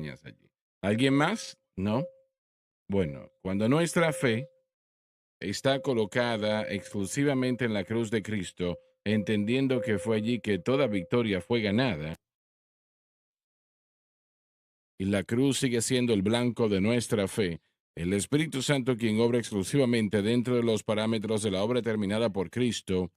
montañas allí. ¿Alguien más? ¿No? Bueno, cuando nuestra fe está colocada exclusivamente en la cruz de Cristo, entendiendo que fue allí que toda victoria fue ganada, y la cruz sigue siendo el blanco de nuestra fe, el Espíritu Santo, quien obra exclusivamente dentro de los parámetros de la obra terminada por Cristo,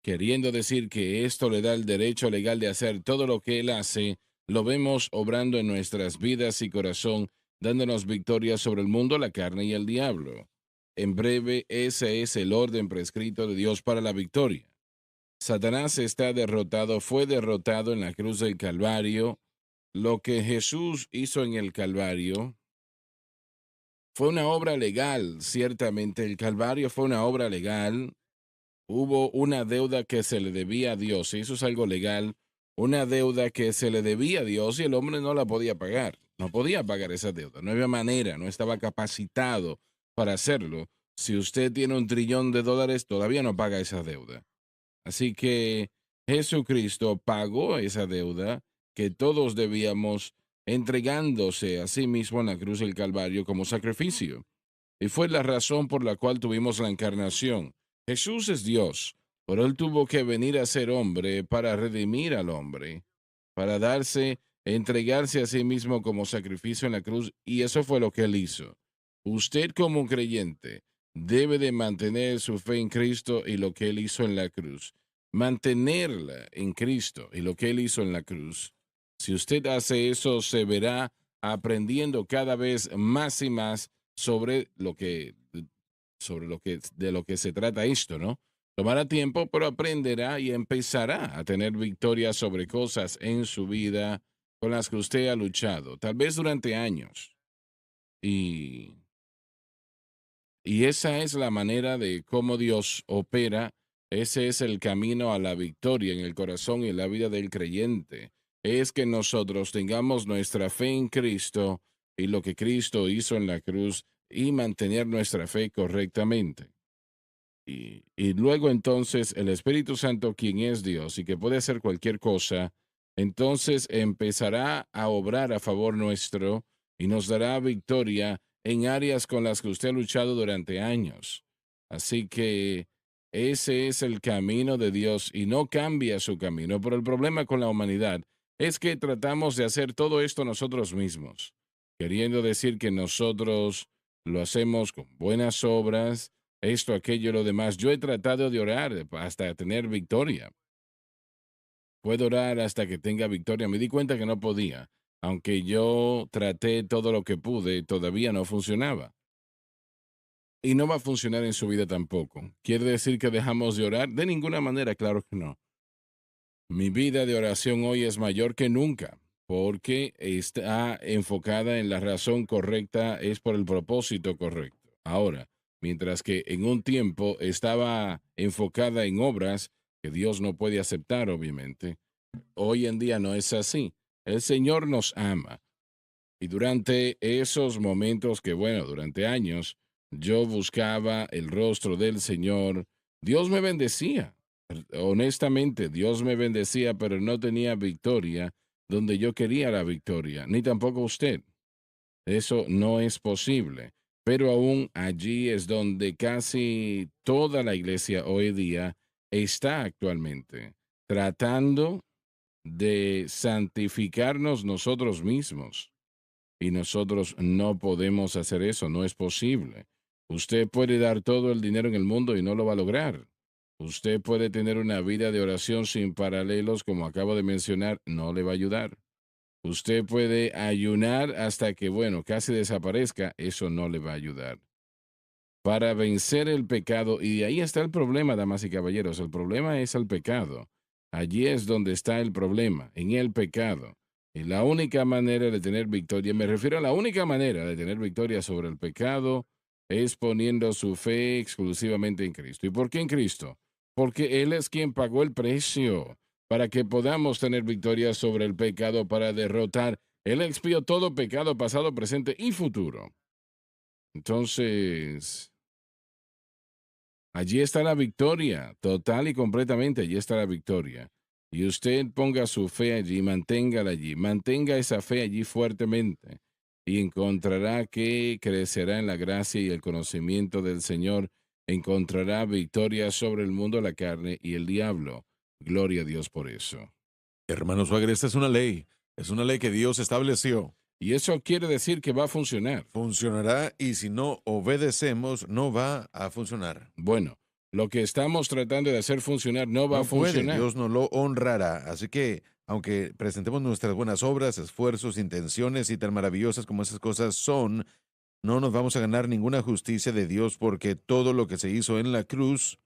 queriendo decir que esto le da el derecho legal de hacer todo lo que Él hace, lo vemos obrando en nuestras vidas y corazón, dándonos victoria sobre el mundo, la carne y el diablo. En breve, ese es el orden prescrito de Dios para la victoria. Satanás está derrotado, fue derrotado en la cruz del Calvario. Lo que Jesús hizo en el Calvario fue una obra legal, ciertamente. El Calvario fue una obra legal. Hubo una deuda que se le debía a Dios, y eso es algo legal, una deuda que se le debía a Dios y el hombre no la podía pagar, no podía pagar esa deuda, no había manera, no estaba capacitado para hacerlo. Si usted tiene $1 trillón, todavía no paga esa deuda. Así que Jesucristo pagó esa deuda que todos debíamos, entregándose a sí mismo en la cruz del Calvario como sacrificio. Y fue la razón por la cual tuvimos la encarnación. Jesús es Dios, pero Él tuvo que venir a ser hombre para redimir al hombre, para darse, entregarse a sí mismo como sacrificio en la cruz, y eso fue lo que Él hizo. Usted como creyente debe de mantener su fe en Cristo y lo que Él hizo en la cruz. Mantenerla en Cristo y lo que Él hizo en la cruz. Si usted hace eso, se verá aprendiendo cada vez más y más sobre de lo que se trata esto, ¿no? Tomará tiempo, pero aprenderá y empezará a tener victorias sobre cosas en su vida con las que usted ha luchado, tal vez durante años. Y, y esa es la manera de cómo Dios opera. Ese es el camino a la victoria en el corazón y en la vida del creyente. Es que nosotros tengamos nuestra fe en Cristo y lo que Cristo hizo en la cruz y mantener nuestra fe correctamente. Y luego entonces el Espíritu Santo, quien es Dios y que puede hacer cualquier cosa, entonces empezará a obrar a favor nuestro y nos dará victoria en áreas con las que usted ha luchado durante años. Así que ese es el camino de Dios y no cambia su camino. Pero el problema con la humanidad es que tratamos de hacer todo esto nosotros mismos, queriendo decir que nosotros lo hacemos con buenas obras, esto, aquello, lo demás. Yo he tratado de orar hasta tener victoria. Puedo orar hasta que tenga victoria. Me di cuenta que no podía. Aunque yo traté todo lo que pude, todavía no funcionaba. Y no va a funcionar en su vida tampoco. ¿Quiere decir que dejamos de orar? De ninguna manera, claro que no. Mi vida de oración hoy es mayor que nunca, porque está enfocada en la razón correcta, es por el propósito correcto. Ahora, mientras que en un tiempo estaba enfocada en obras que Dios no puede aceptar, obviamente, hoy en día no es así. El Señor nos ama. Y durante esos momentos que, bueno, durante años, yo buscaba el rostro del Señor, Dios me bendecía. Honestamente, Dios me bendecía, pero no tenía victoria donde yo quería la victoria, ni tampoco usted. Eso no es posible. Pero aún allí es donde casi toda la iglesia hoy día está actualmente, tratando de santificarnos nosotros mismos. Y nosotros no podemos hacer eso, no es posible. Usted puede dar todo el dinero en el mundo y no lo va a lograr. Usted puede tener una vida de oración sin paralelos, como acabo de mencionar, no le va a ayudar. Usted puede ayunar hasta que, bueno, casi desaparezca, eso no le va a ayudar. Para vencer el pecado, y ahí está el problema, damas y caballeros, el problema es el pecado. Allí es donde está el problema, en el pecado. Y la única manera de tener victoria, me refiero a la única manera de tener victoria sobre el pecado, es poniendo su fe exclusivamente en Cristo. ¿Y por qué en Cristo? Porque Él es quien pagó el precio para que podamos tener victoria sobre el pecado, para derrotar. Él expió todo pecado pasado, presente y futuro. Entonces, allí está la victoria, total y completamente, allí está la victoria. y usted ponga su fe allí, manténgala allí, mantenga esa fe allí fuertemente y encontrará que crecerá en la gracia y el conocimiento del Señor, encontrará victoria sobre el mundo, la carne y el diablo. Gloria a Dios por eso. Hermano Swagger, esta es una ley que Dios estableció. Y eso quiere decir que va a funcionar. Funcionará y si no obedecemos, no va a funcionar. Bueno, lo que estamos tratando de hacer funcionar no va a No puede, funcionar. Dios no lo honrará. Así que, aunque presentemos nuestras buenas obras, esfuerzos, intenciones y tan maravillosas como esas cosas son, no nos vamos a ganar ninguna justicia de Dios porque todo lo que se hizo en la cruz,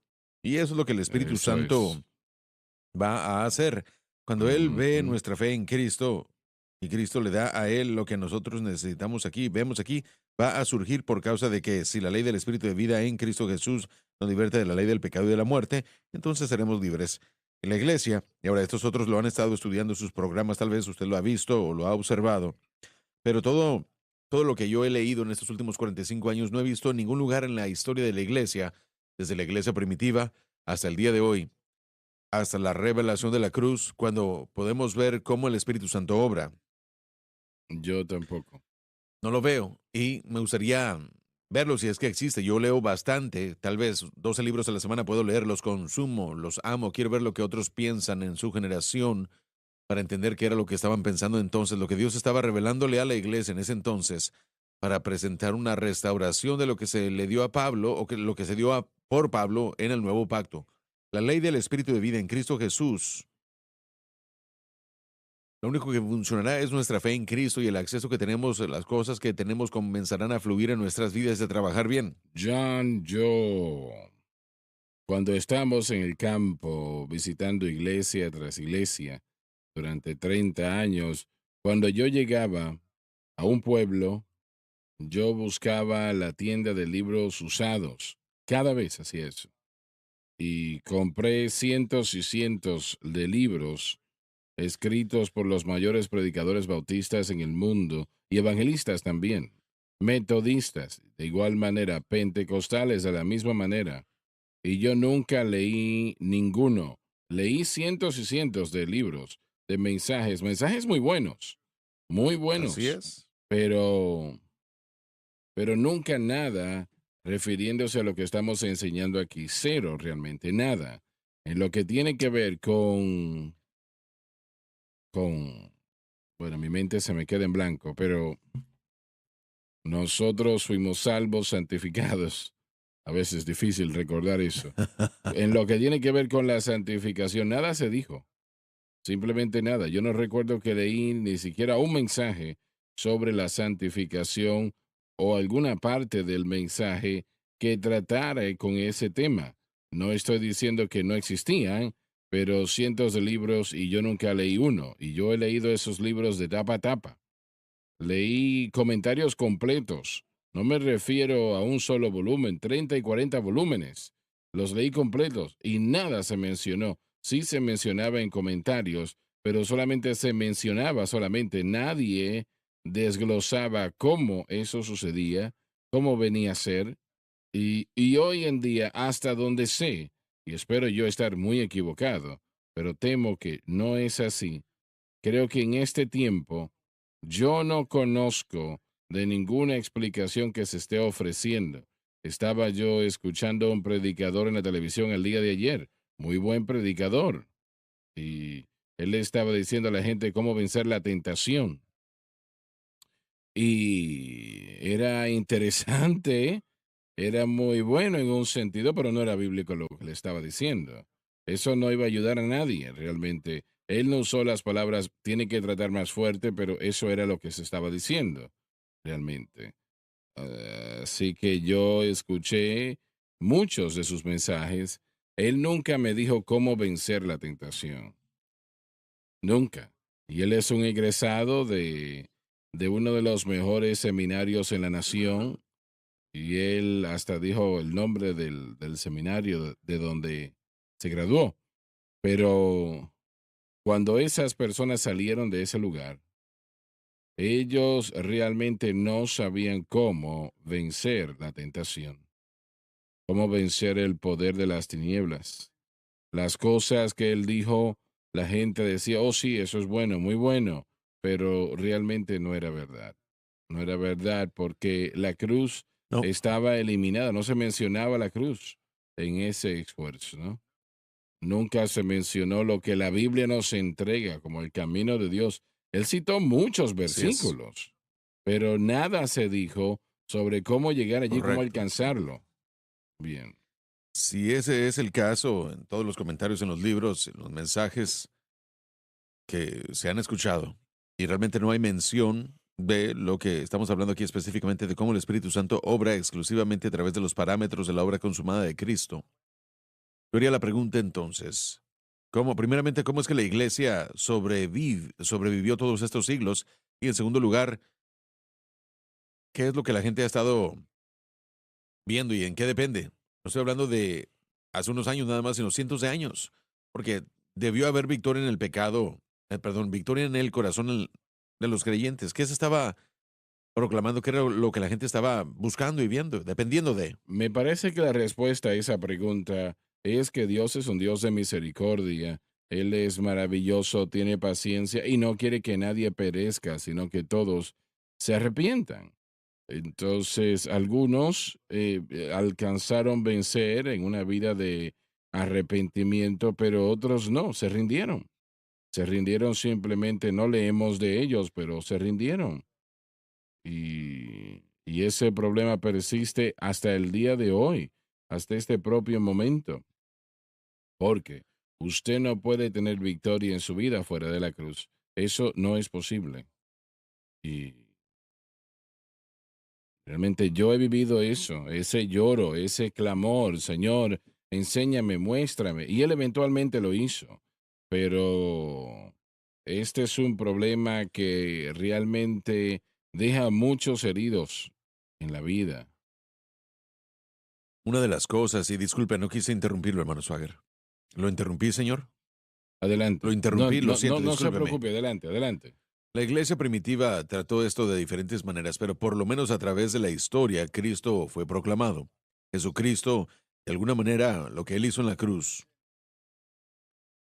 y eso es lo que el Espíritu Eso es. Santo va a hacer. Cuando Él ve Ujú. nuestra fe en Cristo y Cristo le da a Él lo que nosotros necesitamos aquí, vemos aquí, va a surgir por causa de que si la ley del Espíritu de vida en Cristo Jesús nos liberta de la ley del pecado y de la muerte, entonces seremos libres. En la iglesia, y ahora estos otros lo han estado estudiando en sus programas, tal vez usted lo ha visto o lo ha observado, pero todo lo que yo he leído en estos últimos 45 años no he visto en ningún lugar en la historia de la iglesia, desde la iglesia primitiva hasta el día de hoy, hasta la revelación de la cruz, cuando podemos ver cómo el Espíritu Santo obra. Yo tampoco. No lo veo y me gustaría verlo si es que existe. Yo leo bastante, tal vez 12 libros a la semana puedo leer, los consumo, los amo, quiero ver lo que otros piensan en su generación para entender qué era lo que estaban pensando entonces, lo que Dios estaba revelándole a la iglesia en ese entonces para presentar una restauración de lo que se le dio a Pablo o que lo que se dio por Pablo en el nuevo pacto. La ley del Espíritu de vida en Cristo Jesús. Lo único que funcionará es nuestra fe en Cristo y el acceso que tenemos, las cosas que tenemos comenzarán a fluir en nuestras vidas de trabajar bien. John, cuando estamos en el campo visitando iglesia tras iglesia durante 30 años, cuando yo llegaba a un pueblo, yo buscaba la tienda de libros usados. Cada vez hacía eso. Y compré cientos y cientos de libros escritos por los mayores predicadores bautistas en el mundo y evangelistas también, metodistas, de igual manera, pentecostales de la misma manera. Y yo nunca leí ninguno. Leí cientos y cientos de libros, de mensajes, mensajes muy Así buenos, es. pero, pero nunca nada refiriéndose a lo que estamos enseñando aquí. Cero realmente, nada. En lo que tiene que ver con, bueno, mi mente se me queda en blanco, pero nosotros fuimos salvos, santificados. A veces es difícil recordar eso. En lo que tiene que ver con la santificación, nada se dijo. Simplemente nada. Yo no recuerdo que leí ni siquiera un mensaje sobre la santificación o alguna parte del mensaje que tratara con ese tema. No estoy diciendo que no existían, pero cientos de libros y yo nunca leí uno. Y yo he leído esos libros de tapa a tapa. Leí comentarios completos. No me refiero a un solo volumen, 30 y 40 volúmenes. Los leí completos y nada se mencionó. Sí se mencionaba en comentarios, pero solamente se mencionaba solamente. Nadie desglosaba cómo eso sucedía, cómo venía a ser. Y hoy en día, hasta donde sé, y espero yo estar muy equivocado, pero temo que no es así, creo que en este tiempo yo no conozco de ninguna explicación que se esté ofreciendo. Estaba yo escuchando a un predicador en la televisión el día de ayer, muy buen predicador, y él le estaba diciendo a la gente cómo vencer la tentación. Y era interesante, era muy bueno en un sentido, pero no era bíblico lo que le estaba diciendo. Eso no iba a ayudar a nadie realmente. Él no usó las palabras, tiene que tratar más fuerte, pero eso era lo que se estaba diciendo realmente. Así que yo escuché muchos de sus mensajes. Él nunca me dijo cómo vencer la tentación. Nunca. Y él es un egresado de uno de los mejores seminarios en la nación. Y él hasta dijo el nombre del seminario de donde se graduó. Pero cuando esas personas salieron de ese lugar, ellos realmente no sabían cómo vencer la tentación, cómo vencer el poder de las tinieblas. Las cosas que él dijo la gente decía, oh sí, eso es bueno, muy bueno, pero realmente no era verdad. No era verdad porque la cruz No, estaba eliminada, no se mencionaba la cruz en ese esfuerzo, ¿no? Nunca se mencionó lo que la Biblia nos entrega como el camino de Dios. Él citó muchos así es. versículos, pero nada se dijo sobre cómo llegar allí, cómo Correcto. alcanzarlo. Bien. Si ese es el caso, en todos los comentarios en los libros, en los mensajes que se han escuchado, y realmente no hay mención de lo que estamos hablando aquí específicamente de cómo el Espíritu Santo obra exclusivamente a través de los parámetros de la obra consumada de Cristo. Yo haría la pregunta entonces, primeramente, cómo es que la iglesia sobrevivió todos estos siglos? Y en segundo lugar, ¿qué es lo que la gente ha estado viendo y en qué depende? No estoy hablando de hace unos años nada más, sino cientos de años, porque debió haber victoria en el pecado, perdón, victoria en el corazón de los creyentes. ¿Qué se estaba proclamando? ¿Qué era lo que la gente estaba buscando y viendo, dependiendo de? Me parece que la respuesta a esa pregunta es que Dios es un Dios de misericordia. Él es maravilloso, tiene paciencia y no quiere que nadie perezca, sino que todos se arrepientan. Entonces, algunos alcanzaron vencer en una vida de arrepentimiento, pero otros no, se rindieron. Se rindieron simplemente, no leemos de ellos, pero se rindieron. Y ese problema persiste hasta el día de hoy, hasta este propio momento, porque usted no puede tener victoria en su vida fuera de la cruz. Eso no es posible. Y realmente yo he vivido eso, ese lloro, ese clamor, Señor, enséñame, muéstrame. Y él eventualmente lo hizo. Pero este es un problema que realmente deja a muchos heridos en la vida. Una de las cosas, y disculpe, no quise interrumpirlo, hermano Swagger. ¿Lo interrumpí, señor? Lo Adelante. No, interrumpí, lo no, no, siento, no se discúlpeme. preocupe, adelante, adelante. La iglesia primitiva trató esto de diferentes maneras, pero por lo menos a través de la historia, Cristo fue proclamado. Jesucristo, de alguna manera, lo que él hizo en la cruz,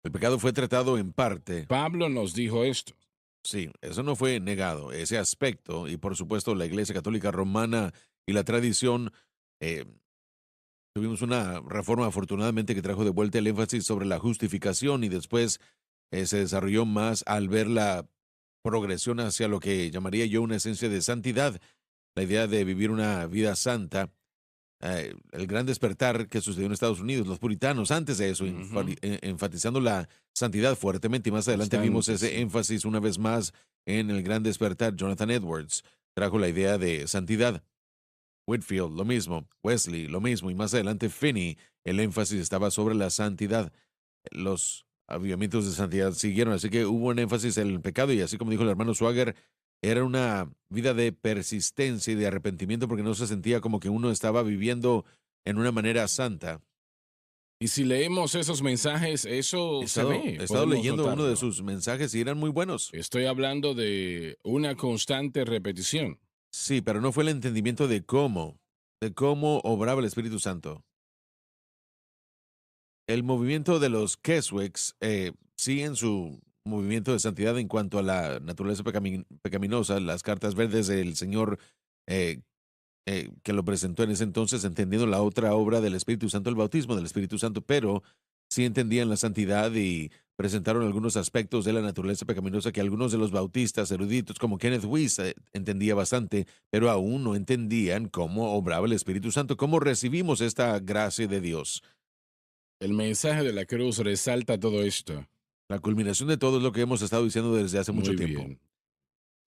el pecado fue tratado en parte. Pablo nos dijo esto. Sí, eso no fue negado, ese aspecto, y por supuesto la Iglesia Católica Romana y la tradición, eh, tuvimos una reforma afortunadamente que trajo de vuelta el énfasis sobre la justificación y después se desarrolló más al ver la progresión hacia lo que llamaría yo una esencia de santidad, la idea de vivir una vida santa, el gran despertar que sucedió en Estados Unidos, los puritanos, antes de eso, Ujú. enfatizando la santidad fuertemente, y más adelante vimos Bastante, ese sí. énfasis una vez más en el gran despertar. Jonathan Edwards trajo la idea de santidad. Whitfield, lo mismo. Wesley, lo mismo. Y más adelante Finney, el énfasis estaba sobre la santidad. Los avivamientos de santidad siguieron, así que hubo un énfasis en el pecado y así como dijo el hermano Swagger, era una vida de persistencia y de arrepentimiento porque no se sentía como que uno estaba viviendo en una manera santa. Y si leemos esos mensajes, eso se ve, He estado podemos leyendo uno de notarlo. sus mensajes y eran muy buenos. Estoy hablando de una constante repetición. Sí, pero no fue el entendimiento de cómo obraba el Espíritu Santo. El movimiento de los Keswicks sí en su movimiento de santidad en cuanto a la naturaleza pecaminosa, las cartas verdes del Señor eh, que lo presentó en ese entonces, entendiendo la otra obra del Espíritu Santo, el bautismo del Espíritu Santo, pero sí entendían la santidad y presentaron algunos aspectos de la naturaleza pecaminosa que algunos de los bautistas eruditos, como Kenneth Wuest, entendía bastante, pero aún no entendían cómo obraba el Espíritu Santo, cómo recibimos esta gracia de Dios. El mensaje de la cruz resalta todo esto. La culminación de todo es lo que hemos estado diciendo desde hace mucho Muy tiempo. bien.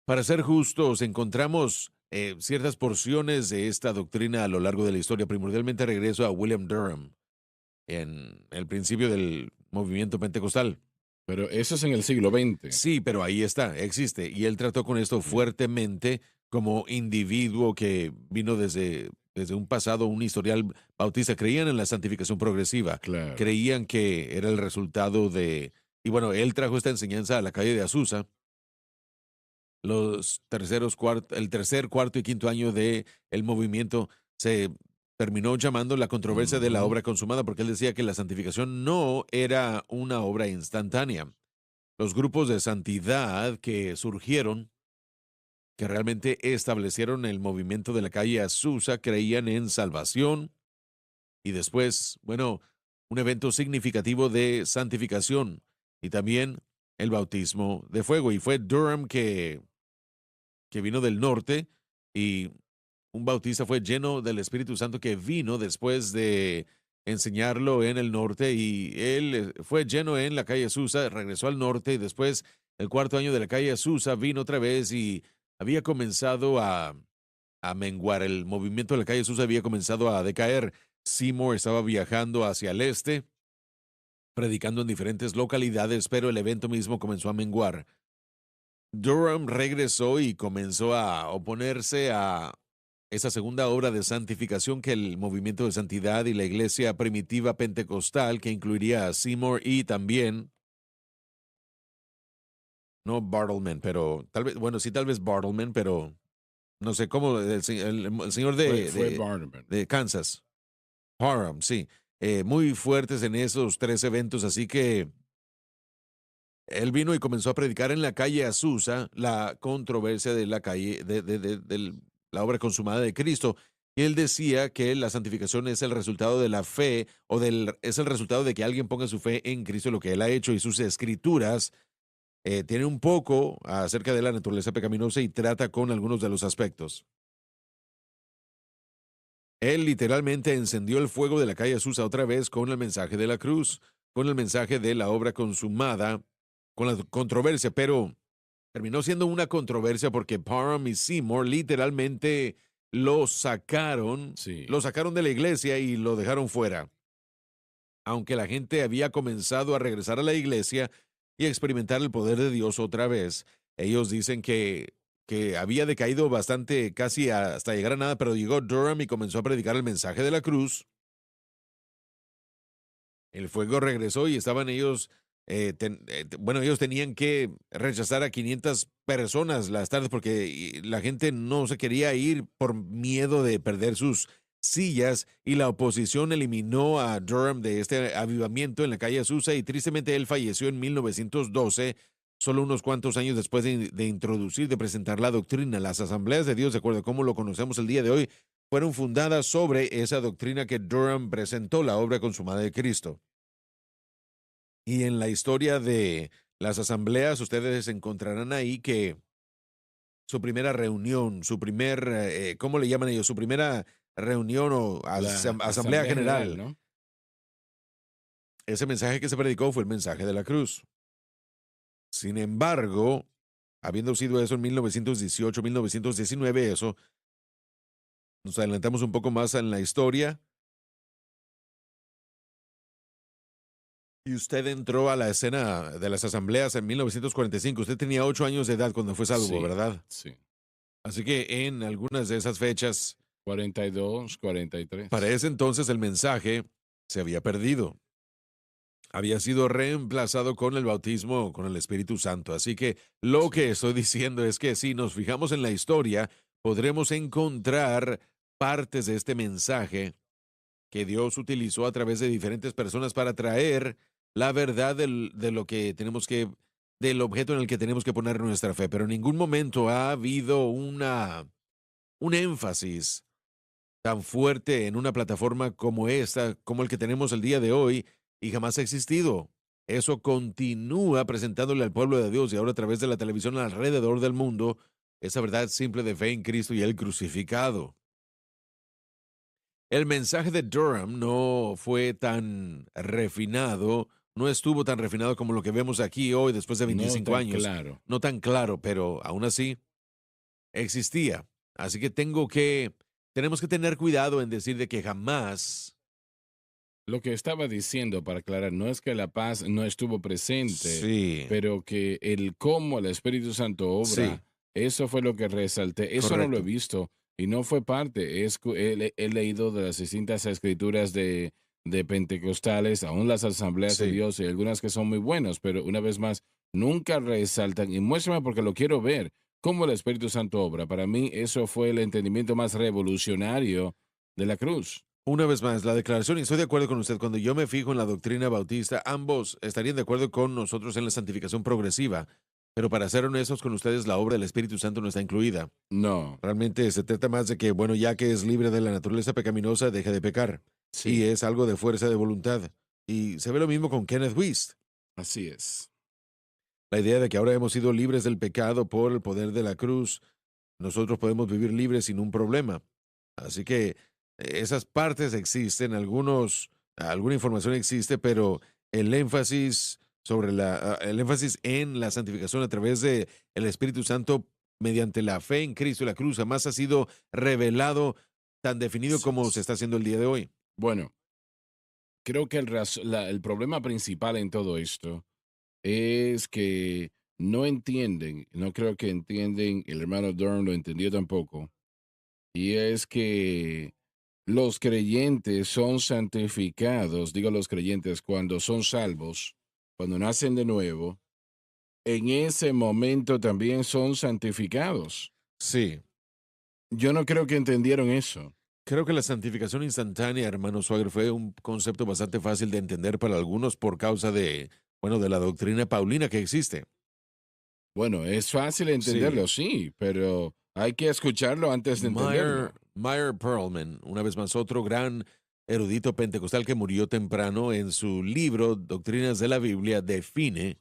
Para ser justos, encontramos ciertas porciones de esta doctrina a lo largo de la historia. Primordialmente regreso a William Durham en el principio del movimiento pentecostal. Pero eso es en el siglo XX. Sí, pero ahí está, existe. Y él trató con esto Bien, fuertemente como individuo que vino desde un pasado, un historial bautista. Creían en la santificación progresiva. claro. Creían que era el resultado de... Y bueno, él trajo esta enseñanza a la calle de Azusa el tercer, cuarto y quinto año de el movimiento terminó llamando la controversia de la Ujú. obra consumada, porque él decía que la santificación no era una obra instantánea. Los grupos de santidad que surgieron, que realmente establecieron el movimiento de la calle Azusa, creían en salvación y después, bueno, un evento significativo de santificación y también el bautismo de fuego. Y fue Durham que vino del norte y un bautista fue lleno del Espíritu Santo que vino después de enseñarlo en el norte y él fue lleno en la calle Susa, regresó al norte y después el cuarto año de la calle Susa vino otra vez y había comenzado a menguar. El movimiento de la calle Susa había comenzado a decaer. Seymour estaba viajando hacia el este, predicando en diferentes localidades, pero el evento mismo comenzó a menguar. Durham regresó y comenzó a oponerse a esa segunda obra de santificación que el movimiento de santidad y la iglesia primitiva pentecostal, que incluiría a Seymour y también, no Bartleman, pero tal vez, bueno, sí, tal vez Bartleman, pero no sé cómo, el señor Fue Barnabas. de Kansas, Parham, sí, muy fuertes en esos tres eventos, así que él vino y comenzó a predicar en la calle Azusa la controversia de la calle, la obra consumada de Cristo. Y él decía que la santificación es el resultado de la fe es el resultado de que alguien ponga su fe en Cristo, lo que él ha hecho y sus escrituras. Tiene un poco acerca de la naturaleza pecaminosa y trata con algunos de los aspectos. Él literalmente encendió el fuego de la calle Azusa otra vez con el mensaje de la cruz, con el mensaje de la obra consumada, con la controversia, pero terminó siendo una controversia porque Parham y Seymour literalmente Sí. lo sacaron de la iglesia y lo dejaron fuera. Aunque la gente había comenzado a regresar a la iglesia y a experimentar el poder de Dios otra vez, ellos dicen que había decaído bastante, casi hasta llegar a nada, pero llegó Durham y comenzó a predicar el mensaje de la cruz. El fuego regresó y estaban ellos, bueno, ellos tenían que rechazar a 500 personas las tardes porque la gente no se quería ir por miedo de perder sus sillas y la oposición eliminó a Durham de este avivamiento en la calle Azusa y tristemente él falleció en 1912, solo unos cuantos años después de presentar la doctrina. Las asambleas de Dios, de acuerdo a cómo lo conocemos el día de hoy, fueron fundadas sobre esa doctrina que Durham presentó, la obra consumada de Cristo. Y en la historia de las asambleas, ustedes encontrarán ahí que su primera reunión, ¿cómo le llaman ellos? Su primera reunión o La asamblea Asamblea General, general. ¿no? Ese mensaje que se predicó fue el mensaje de la cruz. Sin embargo, habiendo sido eso en 1918, 1919, eso, nos adelantamos un poco más en la historia. Y usted entró a la escena de las asambleas en 1945. Usted tenía 8 años de edad cuando fue salvo, Sí, ¿verdad? sí. Así que en algunas de esas fechas, 42, para 43. ese entonces el mensaje se había perdido. Había sido reemplazado con el bautismo con el Espíritu Santo. Así que lo Sí. que estoy diciendo es que si nos fijamos en la historia, podremos encontrar partes de este mensaje que Dios utilizó a través de diferentes personas para traer la verdad de lo que tenemos que, del objeto en el que tenemos que poner nuestra fe. Pero en ningún momento ha habido un énfasis tan fuerte en una plataforma como esta, como el que tenemos el día de hoy, y jamás ha existido. Eso continúa presentándole al pueblo de Dios y ahora a través de la televisión alrededor del mundo esa verdad simple de fe en Cristo y el crucificado. El mensaje de Durham no fue tan refinado, no estuvo tan refinado como lo que vemos aquí hoy después de No 25 tan años, claro. no tan claro, pero aún así existía. Así que tenemos que tener cuidado en decir de que jamás, Lo que estaba diciendo, para aclarar, no es que la paz no estuvo presente, sí, pero que el cómo el Espíritu Santo sí, obra, eso fue lo que resalté. Eso no lo he correcto, visto y no fue parte. He leído de las distintas escrituras de pentecostales, aún las asambleas de sí. Dios y algunas que son muy buenas, pero una vez más, nunca resaltan. Y muéstrame porque lo quiero ver, cómo el Espíritu Santo obra. Para mí, eso fue el entendimiento más revolucionario de la cruz. Una vez más, la declaración, y estoy de acuerdo con usted, cuando yo me fijo en la doctrina bautista, ambos estarían de acuerdo con nosotros en la santificación progresiva, pero para ser honestos con ustedes, la obra del Espíritu Santo no está incluida. No, Realmente se trata más de que, bueno, ya que es libre de la naturaleza pecaminosa, deje de pecar. Y sí, es algo de fuerza de voluntad. Y se ve lo mismo con Kenneth Wuest. así es. La idea de que ahora hemos sido libres del pecado por el poder de la cruz, nosotros podemos vivir libres sin un problema. Así que esas partes existen, alguna información existe, pero el énfasis el énfasis en la santificación a través de el Espíritu Santo mediante la fe en Cristo y la cruz jamás ha sido revelado tan definido Así como se es. está haciendo el día de hoy. Bueno, creo que el problema principal en todo esto es que no entienden, no creo que entienden, el hermano Durham lo entendió tampoco, y es que los creyentes son santificados, digo los creyentes, cuando son salvos, cuando nacen de nuevo, en ese momento también son santificados. Sí, Yo no creo que entendieron eso. creo que la santificación instantánea, hermano Swagger, fue un concepto bastante fácil de entender para algunos por causa de, bueno, de la doctrina paulina que existe. Bueno, es fácil Sí, entenderlo, sí, pero hay que escucharlo antes de entenderlo. Meyer Pearlman, una vez más otro gran erudito pentecostal que murió temprano, en su libro Doctrinas de la Biblia define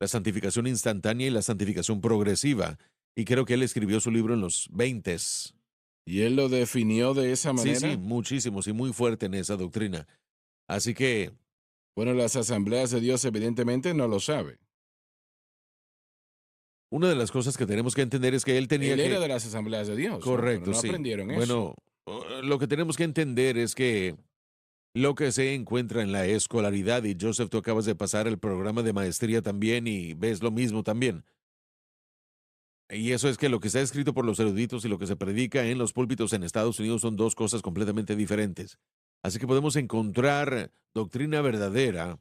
la santificación instantánea y la santificación progresiva. Y creo que él escribió su libro en los 20. ¿Y él lo definió de esa Sí, sí, manera? muchísimos y muy fuerte en esa doctrina. Así que Bueno, las asambleas de Dios evidentemente no lo sabe. una de las cosas que tenemos que entender es que él tenía Él era que... de las asambleas de Dios, ¿no? Pero Correcto, no sí. aprendieron eso. Bueno, lo que tenemos que entender es que lo que se encuentra en la escolaridad, y Joseph, tú acabas de pasar el programa de maestría también y ves lo mismo también. Y eso es que lo que está escrito por los eruditos y lo que se predica en los púlpitos en Estados Unidos son dos cosas completamente diferentes. Así que podemos encontrar doctrina verdadera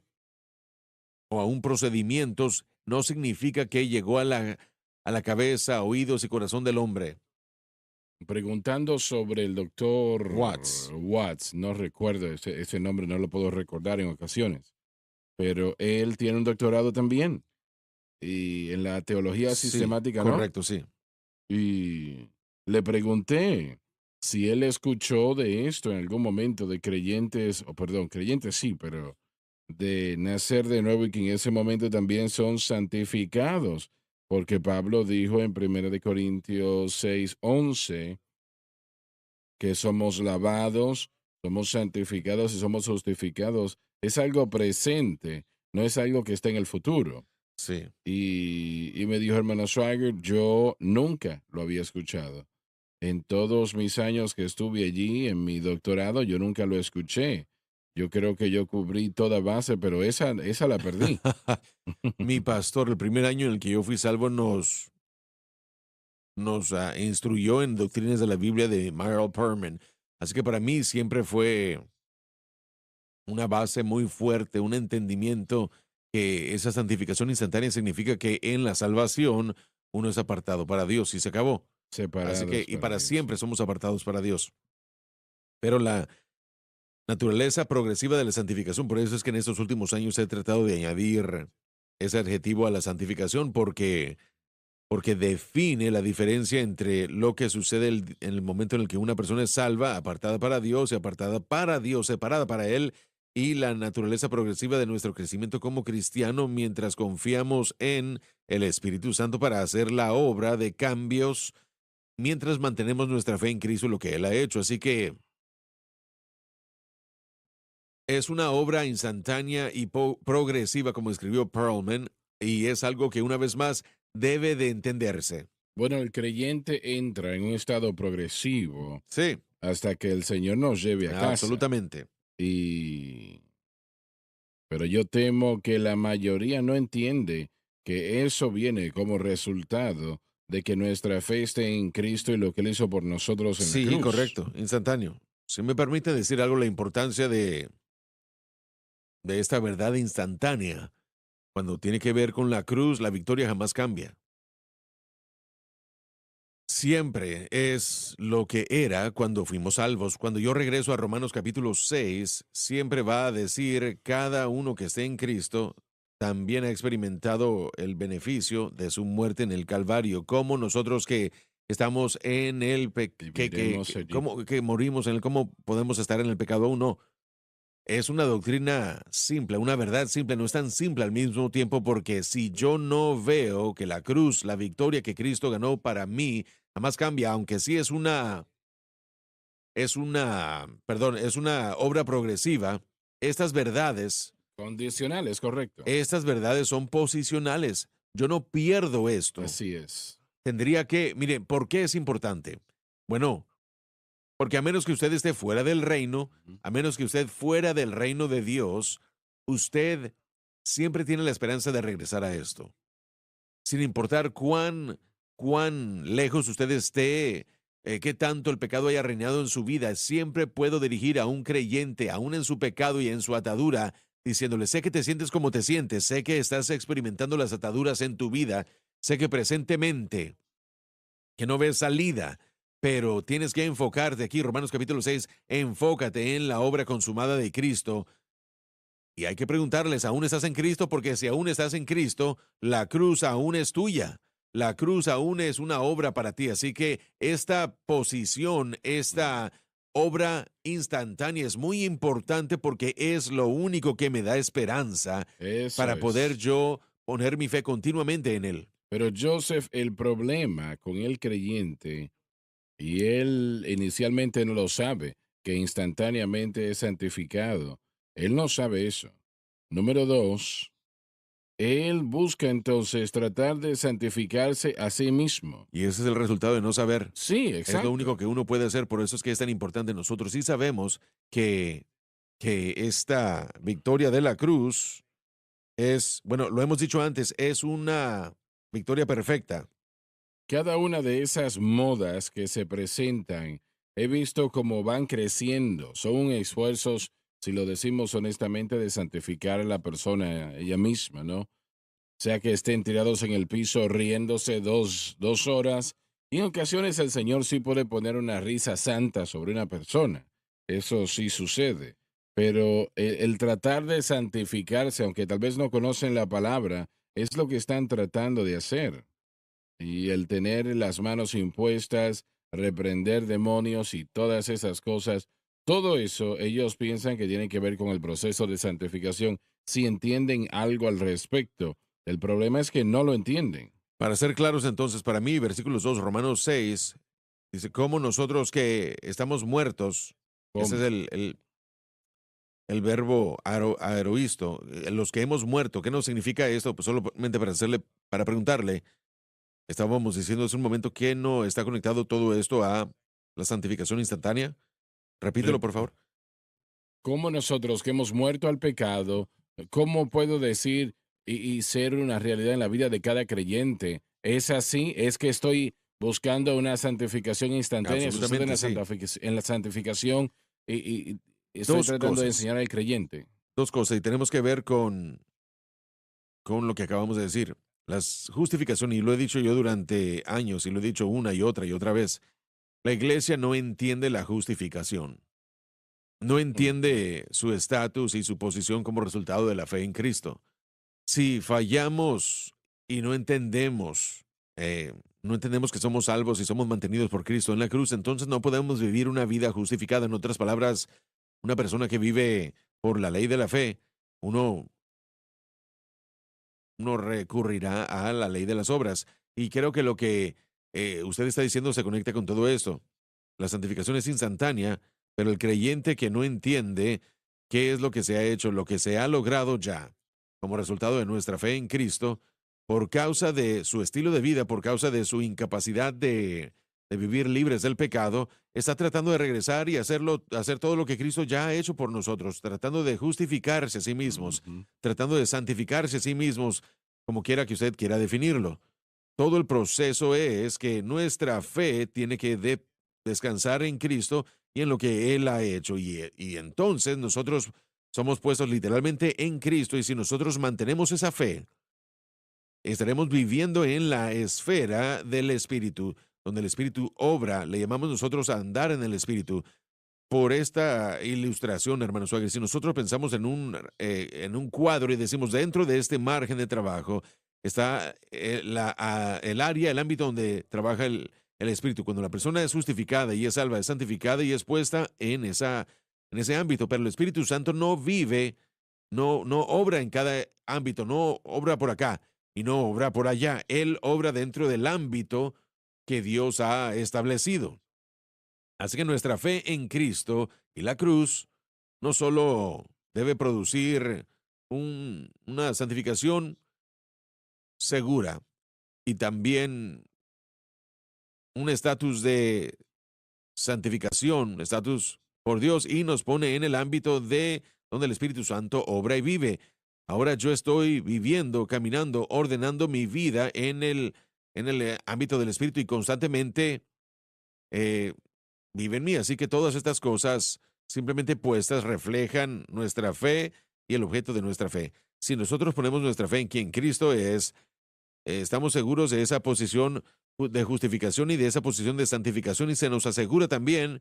o aún procedimientos, no significa que llegó a la cabeza, oídos y corazón del hombre. Preguntando sobre el doctor Watts. Watts, no recuerdo ese nombre, no lo puedo recordar en ocasiones, pero él tiene un doctorado también y en la teología Sí, sistemática, ¿no? correcto, sí. Y le pregunté si él escuchó de esto en algún momento de creyentes, o perdón, creyentes sí, pero de nacer de nuevo y que en ese momento también son santificados, porque Pablo dijo en 1 Corintios 6:11 que somos lavados, somos santificados y somos justificados. Es algo presente, no es algo que está en el futuro. Sí. Y me dijo, hermano Swagger, yo nunca lo había escuchado. En todos mis años que estuve allí, en mi doctorado, yo nunca lo escuché. Yo creo que yo cubrí toda base, pero esa la perdí. Mi pastor, el primer año en el que yo fui salvo, nos instruyó en doctrinas de la Biblia de Meyer Perman. Así que para mí siempre fue una base muy fuerte, un entendimiento que esa santificación instantánea significa que en la salvación uno es apartado para Dios y se acabó. Así que, Separados y para para Dios. siempre somos apartados para Dios. Pero la naturaleza progresiva de la santificación, por eso es que en estos últimos años he tratado de añadir ese adjetivo a la santificación porque define la diferencia entre lo que sucede en el momento en el que una persona es salva, apartada para Dios y apartada para Dios, separada para Él, y la naturaleza progresiva de nuestro crecimiento como cristiano mientras confiamos en el Espíritu Santo para hacer la obra de cambios mientras mantenemos nuestra fe en Cristo y lo que Él ha hecho. Así que es una obra instantánea y progresiva, como escribió Perlman, y es algo que una vez más debe de entenderse. Bueno, el creyente entra en un estado progresivo Sí, hasta que el Señor nos lleve a casa. absolutamente. Y pero yo temo que la mayoría no entiende que eso viene como resultado de que nuestra fe esté en Cristo y lo que Él hizo por nosotros en la Sí, cruz. correcto, instantáneo. Si me permite decir algo, la importancia de esta verdad instantánea, cuando tiene que ver con la cruz, la victoria jamás cambia. siempre es lo que era cuando fuimos salvos. Cuando yo regreso a Romanos capítulo 6, siempre va a decir cada uno que esté en Cristo también ha experimentado el beneficio de su muerte en el Calvario, como nosotros que estamos en el Viviremos allí. como que morimos en el cómo podemos estar en el pecado aún no. Es una doctrina simple, una verdad simple, no es tan simple al mismo tiempo porque si yo no veo que la cruz, la victoria que Cristo ganó para mí, jamás cambia, aunque sí es una obra progresiva, estas verdades, Condicional, es correcto. estas verdades son posicionales. Yo no pierdo esto. Así es. Tendría que, mire, ¿por qué es importante? Bueno, porque a menos que usted esté fuera del reino, Ujú. a menos que usted fuera del reino de Dios, usted siempre tiene la esperanza de regresar a esto. Sin importar cuán lejos usted esté, qué tanto el pecado haya reinado en su vida, siempre puedo dirigir a un creyente, aún en su pecado y en su atadura, diciéndole, sé que te sientes como te sientes, sé que estás experimentando las ataduras en tu vida, sé que presentemente que no ves salida, pero tienes que enfocarte aquí, Romanos capítulo 6, enfócate en la obra consumada de Cristo. Y hay que preguntarles, ¿aún estás en Cristo? Porque si aún estás en Cristo, la cruz aún es tuya. La cruz aún es una obra para ti. Así que esta posición, esta obra instantánea es muy importante porque es lo único que me da esperanza Eso para poder es. yo poner mi fe continuamente en Él. Pero Joseph, el problema con el creyente, y él inicialmente no lo sabe, que instantáneamente es santificado. Él no sabe eso. Número dos, él busca entonces tratar de santificarse a sí mismo. Y ese es el resultado de no saber. Sí, Es lo único exacto. que uno puede hacer, por eso es que es tan importante. Nosotros sí sabemos que, que esta victoria de la cruz es, bueno, lo hemos dicho antes, es una victoria perfecta. Cada una de esas modas que se presentan, he visto cómo van creciendo. Son esfuerzos, si lo decimos honestamente, de santificar a la persona ella misma, ¿no? Sea que estén tirados en el piso riéndose dos horas. Y en ocasiones el Señor sí puede poner una risa santa sobre una persona. Eso sí sucede. Pero el tratar de santificarse, aunque tal vez no conocen la palabra, es lo que están tratando de hacer. Y el tener las manos impuestas, reprender demonios y todas esas cosas, todo eso ellos piensan que tiene que ver con el proceso de santificación, si entienden algo al respecto. El problema es que no lo entienden. Para ser claros entonces, para mí, versículos 2 Romanos 6 dice, cómo nosotros que estamos muertos, ese es ¿Cómo? el verbo aeroisto, los que hemos muerto, ¿qué nos significa esto? Pues solamente para preguntarle, estábamos diciendo hace un momento que no está conectado todo esto a la santificación instantánea. Repítelo, Re- por favor. ¿Cómo nosotros que hemos muerto al pecado, cómo puedo decir y ser una realidad en la vida de cada creyente? ¿Es así? ¿Es que estoy buscando una santificación instantánea? ¿Sucede Absolutamente, sí. en la santificación y estoy Dos tratando de cosas, enseñar al creyente? dos cosas, y tenemos que ver con lo que acabamos de decir. Las justificación, y lo he dicho yo durante años, y lo he dicho una y otra vez, la iglesia no entiende la justificación. No Ujú. entiende su estatus y su posición como resultado de la fe en Cristo. Si fallamos y no entendemos que somos salvos y somos mantenidos por Cristo en la cruz, entonces no podemos vivir una vida justificada. En otras palabras, una persona que vive por la ley de la fe, uno, uno recurrirá a la ley de las obras. Y creo que lo que usted está diciendo se conecta con todo esto. La santificación es instantánea, pero el creyente que no entiende qué es lo que se ha hecho, lo que se ha logrado ya, como resultado de nuestra fe en Cristo, por causa de su estilo de vida, por causa de su incapacidad de vivir libres del pecado, está tratando de regresar y hacer todo lo que Cristo ya ha hecho por nosotros, tratando de justificarse a sí mismos, Ujú. tratando de santificarse a sí mismos, como quiera que usted quiera definirlo. Todo el proceso es que nuestra fe tiene que descansar en Cristo y en lo que Él ha hecho. Y entonces nosotros somos puestos literalmente en Cristo y si nosotros mantenemos esa fe, estaremos viviendo en la esfera del Espíritu, donde el Espíritu obra, le llamamos nosotros a andar en el Espíritu. Por esta ilustración, hermano Swagger, si nosotros pensamos en un cuadro y decimos dentro de este margen de trabajo está el área, el ámbito donde trabaja el Espíritu. Cuando la persona es justificada y es salva, es santificada y es puesta en ese ámbito, pero el Espíritu Santo no vive, no obra en cada ámbito, no obra por acá y no obra por allá. Él obra dentro del ámbito que Dios ha establecido. Así que nuestra fe en Cristo y la cruz no solo debe producir una santificación segura y también un estatus de santificación, estatus por Dios, y nos pone en el ámbito de donde el Espíritu Santo obra y vive. Ahora yo estoy viviendo, caminando, ordenando mi vida en el ámbito del Espíritu y constantemente eh, vive en mí. Así que todas estas cosas simplemente puestas reflejan nuestra fe y el objeto de nuestra fe. Si nosotros ponemos nuestra fe en quien Cristo es, estamos seguros de esa posición de justificación y de esa posición de santificación y se nos asegura también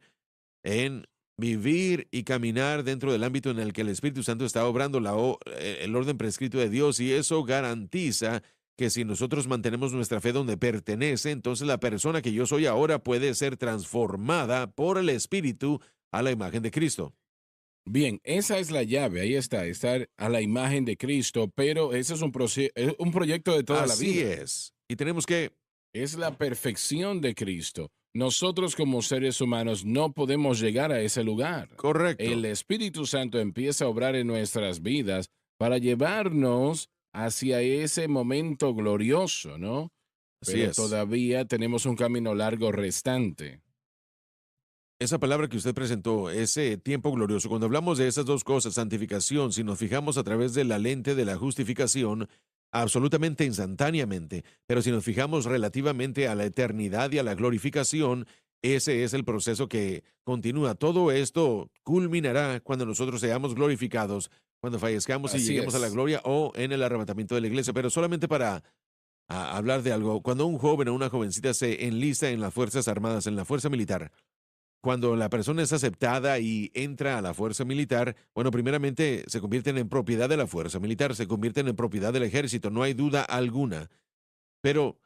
en vivir y caminar dentro del ámbito en el que el Espíritu Santo está obrando el orden prescrito de Dios y eso garantiza que si nosotros mantenemos nuestra fe donde pertenece, entonces la persona que yo soy ahora puede ser transformada por el Espíritu a la imagen de Cristo. Bien, esa es la llave, ahí está, estar a la imagen de Cristo, pero ese es un proyecto de toda la Así vida. es. Y tenemos que, Es la perfección de Cristo. Nosotros como seres humanos no podemos llegar a ese lugar. El correcto. Espíritu Santo empieza a obrar en nuestras vidas para llevarnos hacia ese momento glorioso, ¿no? Así Pero es. todavía tenemos un camino largo restante. Esa palabra que usted presentó, ese tiempo glorioso, cuando hablamos de esas dos cosas, santificación, si nos fijamos a través de la lente de la justificación, absolutamente instantáneamente, pero si nos fijamos relativamente a la eternidad y a la glorificación, ese es el proceso que continúa. Todo esto culminará cuando nosotros seamos glorificados, cuando fallezcamos y Así lleguemos a la es. gloria o en el arrebatamiento de la iglesia. Pero solamente para hablar de algo, cuando un joven o una jovencita se enlista en las Fuerzas Armadas, en la fuerza militar, cuando la persona es aceptada y entra a la fuerza militar, bueno, primeramente se convierten en propiedad de la fuerza militar, se convierten en propiedad del ejército, no hay duda alguna. Pero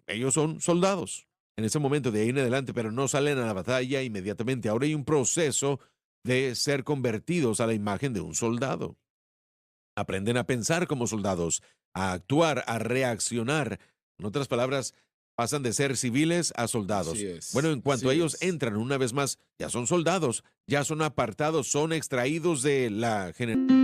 ellos son soldados en ese momento de ahí en adelante, pero no salen a la batalla inmediatamente. Ahora hay un proceso de ser convertidos a la imagen de un soldado. Aprenden a pensar como soldados, a actuar, a reaccionar. En otras palabras, pasan de ser civiles a soldados. Bueno, en cuanto a así ellos es. entran una vez más, ya son soldados, ya son apartados, son extraídos de la generación.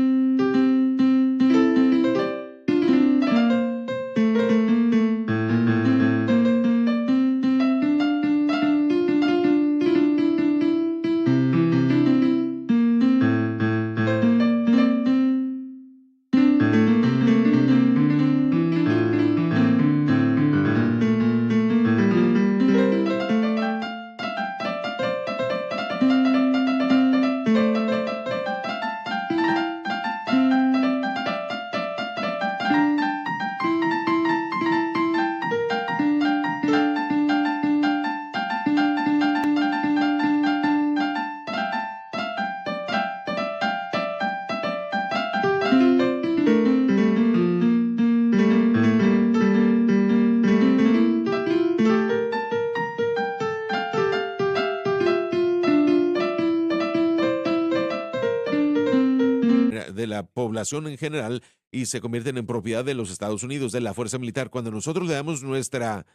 De la población en general y se convierten en propiedad de los Estados Unidos, de la fuerza militar. Cuando nosotros le damos nuestra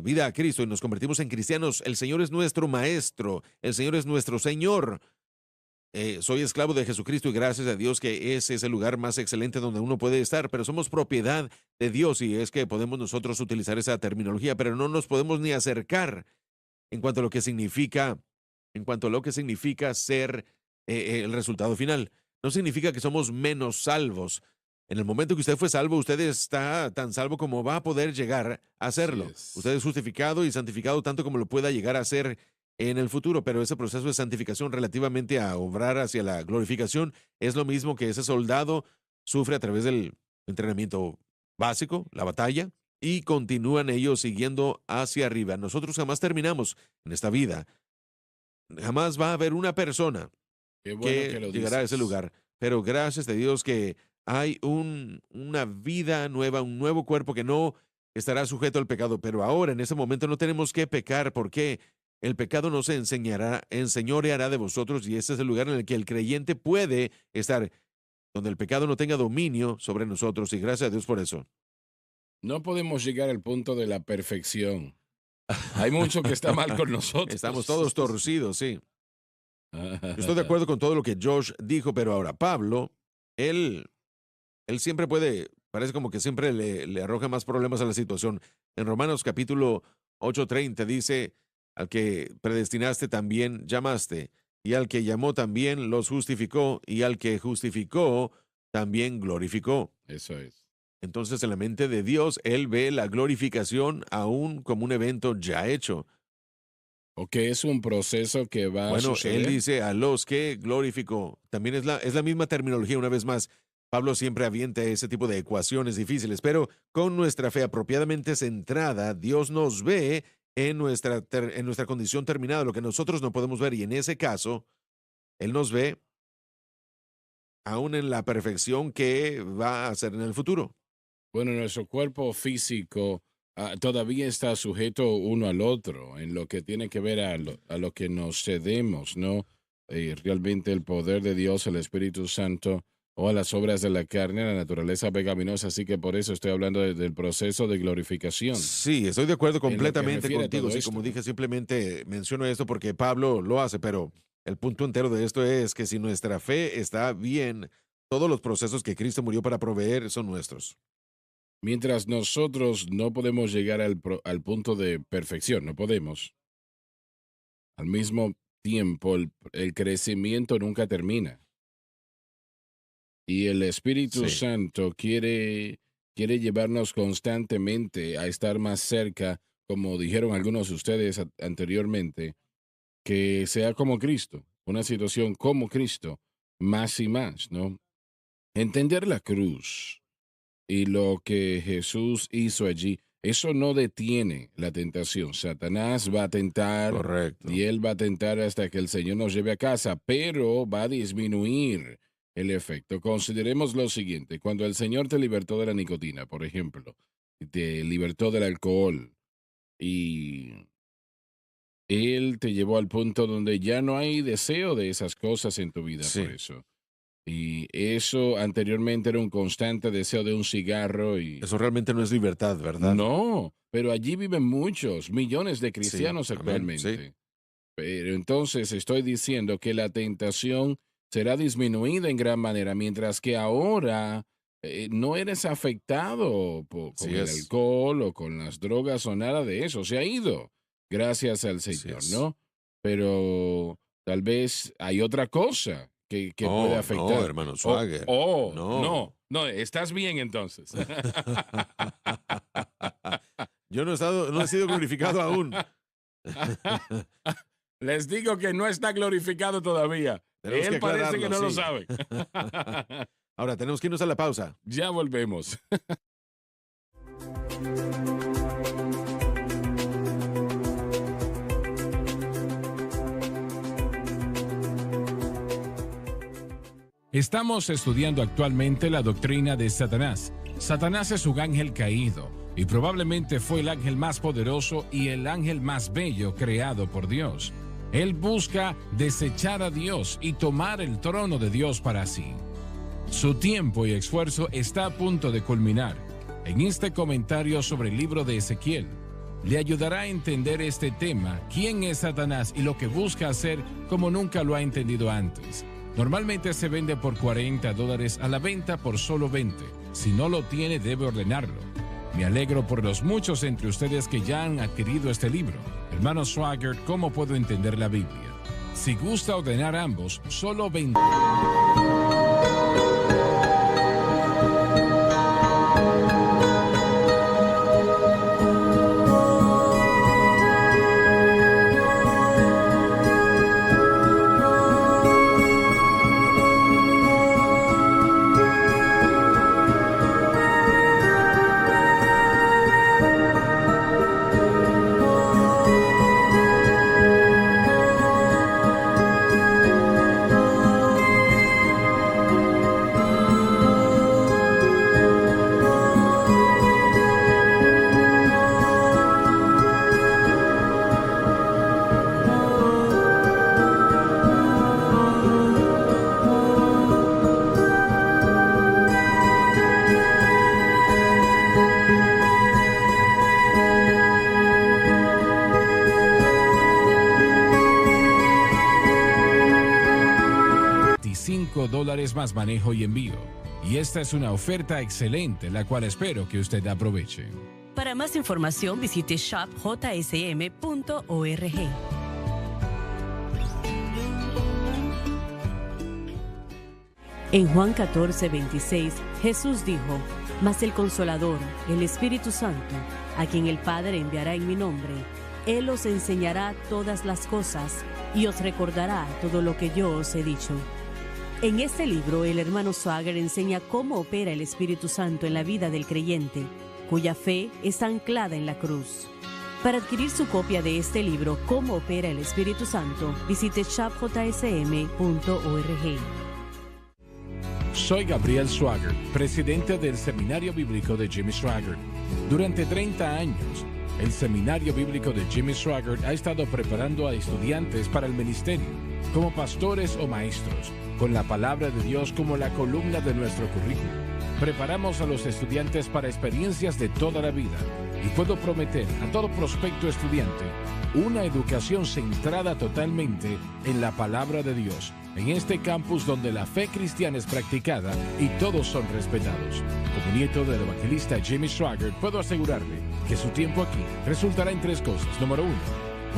vida a Cristo y nos convertimos en cristianos, el Señor es nuestro maestro, el Señor es nuestro Señor. Soy esclavo de Jesucristo y gracias a Dios que ese es el lugar más excelente donde uno puede estar, pero somos propiedad de Dios y es que podemos nosotros utilizar esa terminología, pero no nos podemos ni acercar en cuanto a lo que significa, en cuanto a lo que significa ser el resultado final. No significa que somos menos salvos. En el momento que usted fue salvo, usted está tan salvo como va a poder llegar a Así serlo. Usted es. es justificado y santificado tanto como lo pueda llegar a ser en el futuro, pero ese proceso de santificación relativamente a obrar hacia la glorificación es lo mismo que ese soldado sufre a través del entrenamiento básico, la batalla, y continúan ellos siguiendo hacia arriba. Nosotros jamás terminamos en esta vida. Jamás va a haber una persona Qué bueno que que lo llegará a ese dices. lugar. Pero gracias a Dios que hay una vida nueva, un nuevo cuerpo que no estará sujeto al pecado. Pero ahora, en ese momento, no tenemos que pecar porque el pecado no se enseñoreará de vosotros, y ese es el lugar en el que el creyente puede estar, donde el pecado no tenga dominio sobre nosotros, y gracias a Dios por eso. No podemos llegar al punto de la perfección. Hay mucho que está mal con nosotros. Estamos todos torcidos, sí. Yo estoy de acuerdo con todo lo que Josh dijo, pero ahora Pablo, él siempre puede, parece como que siempre le arroja más problemas a la situación. En Romanos capítulo 8:30 dice, al que predestinaste también llamaste, y al que llamó también los justificó, y al que justificó también glorificó. Eso es. Entonces, en la mente de Dios, él ve la glorificación aún como un evento ya hecho. O que es un proceso que va a Bueno, él suceder. dice a los que glorificó. También es la misma terminología, una vez más. Pablo siempre avienta ese tipo de ecuaciones difíciles, pero con nuestra fe apropiadamente centrada, Dios nos ve en nuestra condición terminada, lo que nosotros no podemos ver, y en ese caso, Él nos ve aún en la perfección que va a hacer en el futuro. Bueno, nuestro cuerpo físico todavía está sujeto uno al otro en lo que tiene que ver a lo que nos cedemos, ¿no? Realmente el poder de Dios, el Espíritu Santo, o a las obras de la carne, la naturaleza pecaminosa. Así que por eso estoy hablando del proceso de glorificación. Sí, estoy de acuerdo En lo que completamente refiere a contigo. todo Sí, esto, como ¿no? dije, simplemente menciono esto porque Pablo lo hace, pero el punto entero de esto es que si nuestra fe está bien, todos los procesos que Cristo murió para proveer son nuestros. Mientras nosotros no podemos llegar al punto de perfección, no podemos. Al mismo tiempo, el crecimiento nunca termina. Y el Espíritu Sí, Santo quiere llevarnos constantemente a estar más cerca, como dijeron algunos de ustedes anteriormente, que sea como Cristo, una situación como Cristo, más y más, ¿no? Entender la cruz y lo que Jesús hizo allí, eso no detiene la tentación. Satanás va a tentar correcto. y él va a tentar hasta que el Señor nos lleve a casa, pero va a disminuir el efecto. Consideremos lo siguiente, cuando el Señor te libertó de la nicotina, por ejemplo, y te libertó del alcohol y él te llevó al punto donde ya no hay deseo de esas cosas en tu vida por Sí, eso. Y eso anteriormente era un constante deseo de un cigarro y eso realmente no es libertad, ¿verdad? no, pero allí viven muchos, millones de Sí, cristianos amén, sí. actualmente. Pero entonces estoy diciendo que la tentación será disminuida en gran manera, mientras que ahora no eres afectado con Así el es, alcohol o con las drogas o nada de eso. Se ha ido, gracias al así Señor, es. ¿no? Pero tal vez hay otra cosa que puede Oh, no, afectar. hermano Swagger, no. No, estás bien entonces. Yo no he sido glorificado aún. Les digo que no está glorificado todavía. Tenemos que Él parece que aclararlo, no lo sí. sabe. Ahora, tenemos que irnos a la pausa. Ya volvemos. Estamos estudiando actualmente la doctrina de Satanás. Satanás es un ángel caído y probablemente fue el ángel más poderoso y el ángel más bello creado por Dios. Él busca desechar a Dios y tomar el trono de Dios para sí. Su tiempo y esfuerzo está a punto de culminar. En este comentario sobre el libro de Ezequiel, le ayudará a entender este tema, quién es Satanás y lo que busca hacer como nunca lo ha entendido antes. Normalmente se vende por $40, a la venta por solo 20. Si no lo tiene, debe ordenarlo. Me alegro por los muchos entre ustedes que ya han adquirido este libro. Hermano Swagger, ¿cómo puedo entender la Biblia? Si gusta ordenar ambos, solo 20. $5 más manejo y envío. Y esta es una oferta excelente, la cual espero que usted aproveche. Para más información, visite shopjsm.org. En Juan 14:26, Jesús dijo: Mas el Consolador, el Espíritu Santo, a quien el Padre enviará en mi nombre, Él os enseñará todas las cosas y os recordará todo lo que yo os he dicho. En este libro, el hermano Swaggart enseña cómo opera el Espíritu Santo en la vida del creyente, cuya fe está anclada en la cruz. Para adquirir su copia de este libro, Cómo opera el Espíritu Santo, visite shopjsm.org. Soy Gabriel Swaggart, presidente del Seminario Bíblico de Jimmy Swaggart. Durante 30 años, el Seminario Bíblico de Jimmy Swaggart ha estado preparando a estudiantes para el ministerio, como pastores o maestros, con la palabra de Dios como la columna de nuestro currículum. Preparamos a los estudiantes para experiencias de toda la vida y puedo prometer a todo prospecto estudiante una educación centrada totalmente en la palabra de Dios, en este campus donde la fe cristiana es practicada y todos son respetados. Como nieto del evangelista Jimmy Swaggart, puedo asegurarle que su tiempo aquí resultará en 3 cosas. Número 1,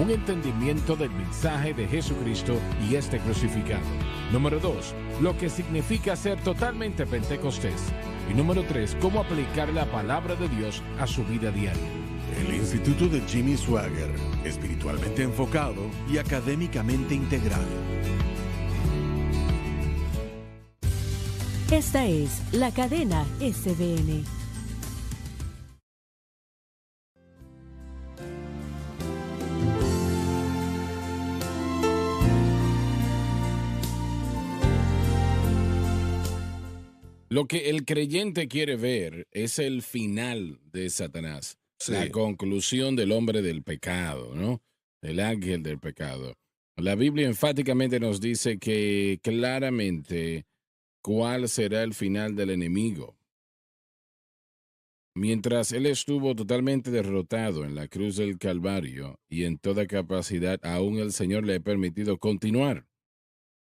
un entendimiento del mensaje de Jesucristo y este crucificado. Número 2, lo que significa ser totalmente pentecostés. Y número 3, cómo aplicar la palabra de Dios a su vida diaria. El Instituto de Jimmy Swaggart, espiritualmente enfocado y académicamente integral. Esta es la cadena SBN. Lo que el creyente quiere ver es el final de Satanás, Sí. la conclusión del hombre del pecado, ¿no? El ángel del pecado. La Biblia enfáticamente nos dice que claramente cuál será el final del enemigo. Mientras él estuvo totalmente derrotado en la cruz del Calvario y en toda capacidad, aún el Señor le ha permitido continuar.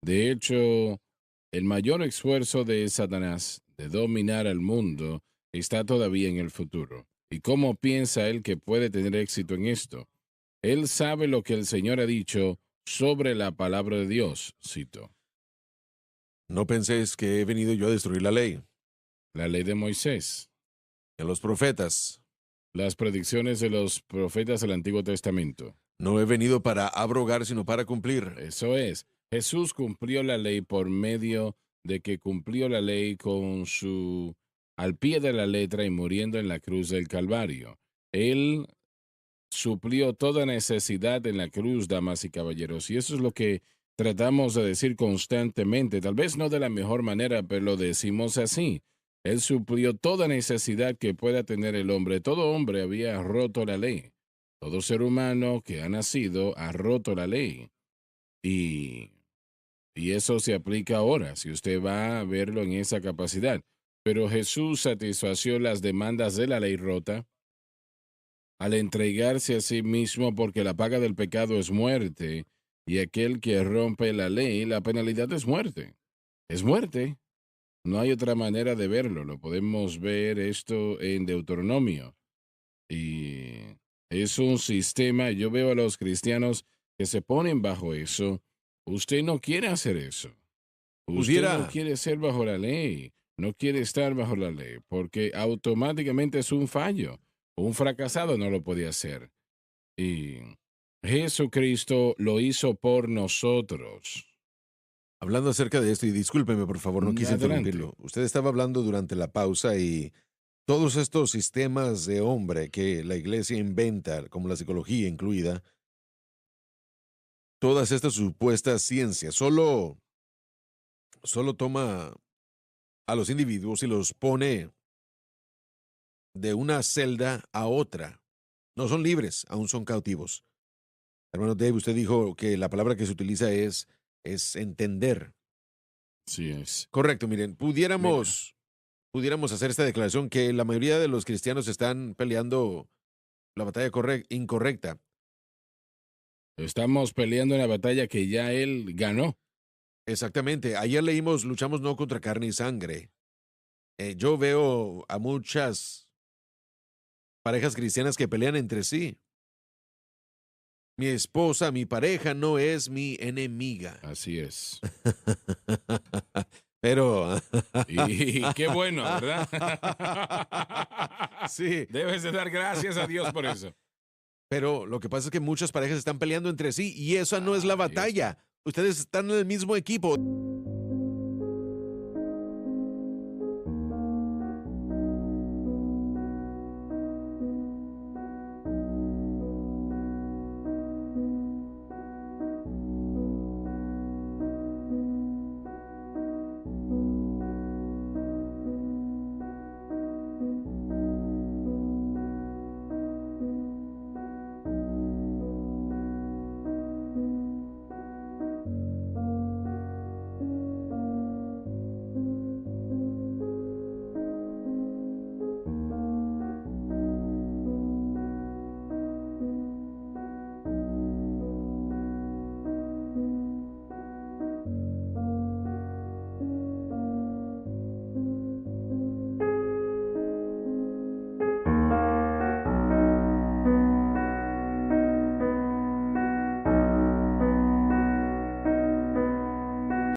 De hecho, el mayor esfuerzo de Satanás de dominar al mundo está todavía en el futuro. ¿Y cómo piensa él que puede tener éxito en esto? Él sabe lo que el Señor ha dicho sobre la palabra de Dios, cito. No penséis que he venido yo a destruir la ley, La ley de Moisés, a los profetas. las predicciones de los profetas del Antiguo Testamento. No he venido para abrogar, sino para cumplir. Eso es. Jesús cumplió la ley por medio de que cumplió la ley con su al pie de la letra y muriendo en la cruz del Calvario. Él suplió toda necesidad en la cruz, damas y caballeros. Y eso es lo que tratamos de decir constantemente. Tal vez no de la mejor manera, pero lo decimos así. Él suplió toda necesidad que pueda tener el hombre. Todo hombre había roto la ley. Todo ser humano que ha nacido ha roto la ley. Y eso se aplica ahora, si usted va a verlo en esa capacidad. Pero Jesús satisfació las demandas de la ley rota al entregarse a sí mismo, porque la paga del pecado es muerte, y aquel que rompe la ley, la penalidad es muerte. Es muerte. No hay otra manera de verlo. Lo podemos ver esto en Deuteronomio. Y es un sistema, yo veo a los cristianos que se ponen bajo eso. Usted no quiere hacer eso. Usted no quiere ser bajo la ley. No quiere estar bajo la ley, porque automáticamente es un fallo. Un fracasado no lo puede hacer. Y Jesucristo lo hizo por nosotros. Hablando acerca de esto, y discúlpeme por favor, no quise Adelante. interrumpirlo. Usted estaba hablando durante la pausa y todos estos sistemas de hombre que la iglesia inventa, como la psicología incluida, todas estas supuestas ciencias, solo toma a los individuos y los pone de una celda a otra. No son libres, aún son cautivos. Hermano Dave, usted dijo que la palabra que se utiliza es entender. Sí es. Correcto, miren, pudiéramos hacer esta declaración que la mayoría de los cristianos están peleando la batalla incorrecta. Estamos peleando una batalla que ya él ganó. Exactamente. Ayer leímos, luchamos no contra carne y sangre. Yo veo a muchas parejas cristianas que pelean entre sí. Mi esposa, mi pareja no es mi enemiga. Así es. Pero Y qué bueno, ¿verdad? sí, Debes de dar gracias a Dios por eso. pero lo que pasa es que muchas parejas están peleando entre sí y esa no es la Ahí está. batalla. Ustedes están en el mismo equipo.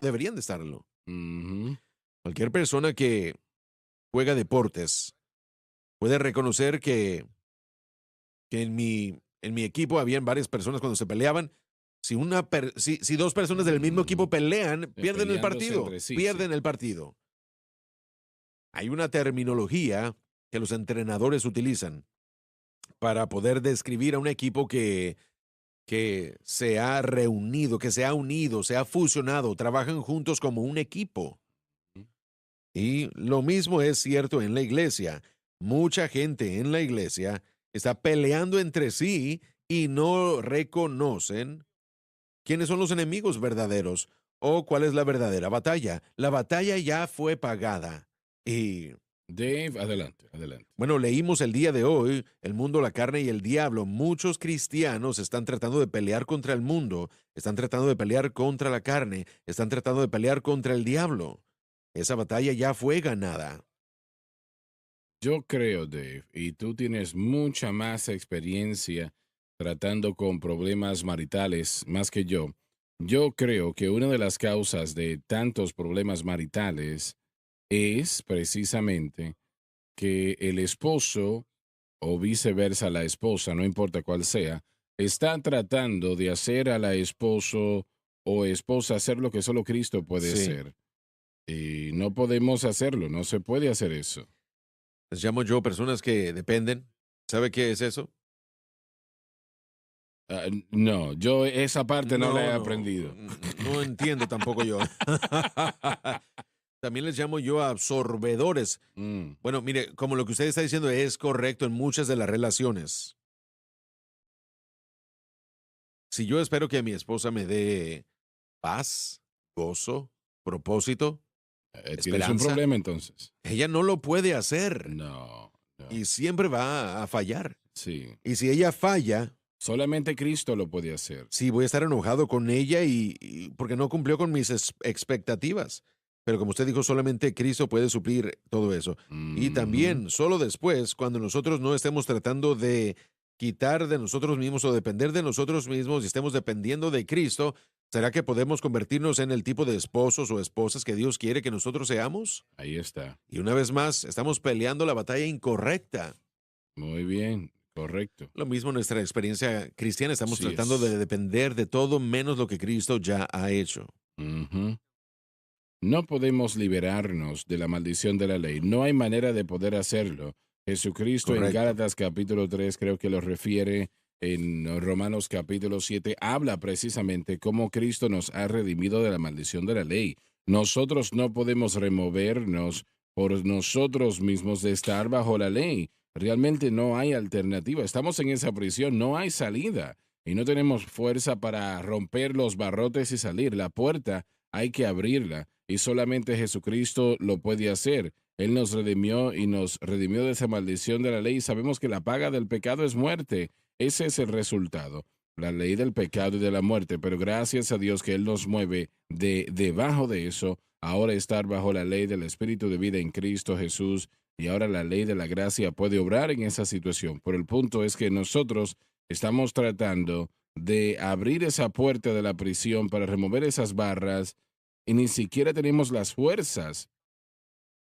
Deberían de estarlo. Ujú. Cualquier persona que juega deportes puede reconocer que en mi equipo habían varias personas cuando se peleaban. Si dos personas del mismo equipo pelean, pierden el Peleándose partido. entre sí, Pierden el partido. Hay una terminología que los entrenadores utilizan para poder describir a un equipo que se ha reunido, que se ha unido, se ha fusionado, trabajan juntos como un equipo. Y lo mismo es cierto en la iglesia. Mucha gente en la iglesia está peleando entre sí y no reconocen quiénes son los enemigos verdaderos o cuál es la verdadera batalla. La batalla ya fue pagada. Y Dave, adelante, adelante. bueno, leímos el día de hoy, el mundo, la carne y el diablo. Muchos cristianos están tratando de pelear contra el mundo, están tratando de pelear contra la carne, están tratando de pelear contra el diablo. Esa batalla ya fue ganada. Yo creo, Dave, y tú tienes mucha más experiencia tratando con problemas maritales más que yo. Yo creo que una de las causas de tantos problemas maritales es precisamente que el esposo o viceversa la esposa, no importa cuál sea, está tratando de hacer a la esposo o esposa hacer lo que solo Cristo puede Sí. hacer. Y no podemos hacerlo, no se puede hacer eso. Les llamo yo personas que dependen. ¿Sabe qué es eso? No, yo esa parte no la he No, aprendido. no entiendo tampoco yo. También les llamo yo absorbedores. Mm, Bueno, mire, como lo que usted está diciendo es correcto en muchas de las relaciones. Si yo espero que mi esposa me dé paz, gozo, propósito, ¿tienes un esperanza, problema entonces? ella no lo puede hacer No, no. y siempre va a fallar. Sí, Y si ella falla, solamente Cristo lo puede hacer. sí voy a estar enojado con ella y porque no cumplió con mis expectativas. Pero como usted dijo, solamente Cristo puede suplir todo eso. Y Mhm. también, solo después, cuando nosotros no estemos tratando de quitar de nosotros mismos o depender de nosotros mismos y estemos dependiendo de Cristo, ¿será que podemos convertirnos en el tipo de esposos o esposas que Dios quiere que nosotros seamos? Ahí está. Y una vez más, estamos peleando la batalla incorrecta. Muy bien, correcto. Lo mismo en nuestra experiencia cristiana, estamos Así tratando es. de depender de todo menos lo que Cristo ya ha hecho. Ujú. No podemos liberarnos de la maldición de la ley. No hay manera de poder hacerlo. Jesucristo en Correcto. Gálatas capítulo 3 creo que lo refiere, en Romanos capítulo 7 habla precisamente cómo Cristo nos ha redimido de la maldición de la ley. Nosotros no podemos removernos por nosotros mismos de estar bajo la ley. Realmente no hay alternativa. Estamos en esa prisión, no hay salida y no tenemos fuerza para romper los barrotes y salir. La puerta hay que abrirla y solamente Jesucristo lo puede hacer. Él nos redimió y nos redimió de esa maldición de la ley y sabemos que la paga del pecado es muerte. Ese es el resultado. la ley del pecado y de la muerte, pero gracias a Dios que Él nos mueve debajo de eso, ahora estar bajo la ley del Espíritu de vida en Cristo Jesús, y ahora la ley de la gracia puede obrar en esa situación. Pero el punto es que nosotros estamos tratando de abrir esa puerta de la prisión para remover esas barras y ni siquiera tenemos las fuerzas.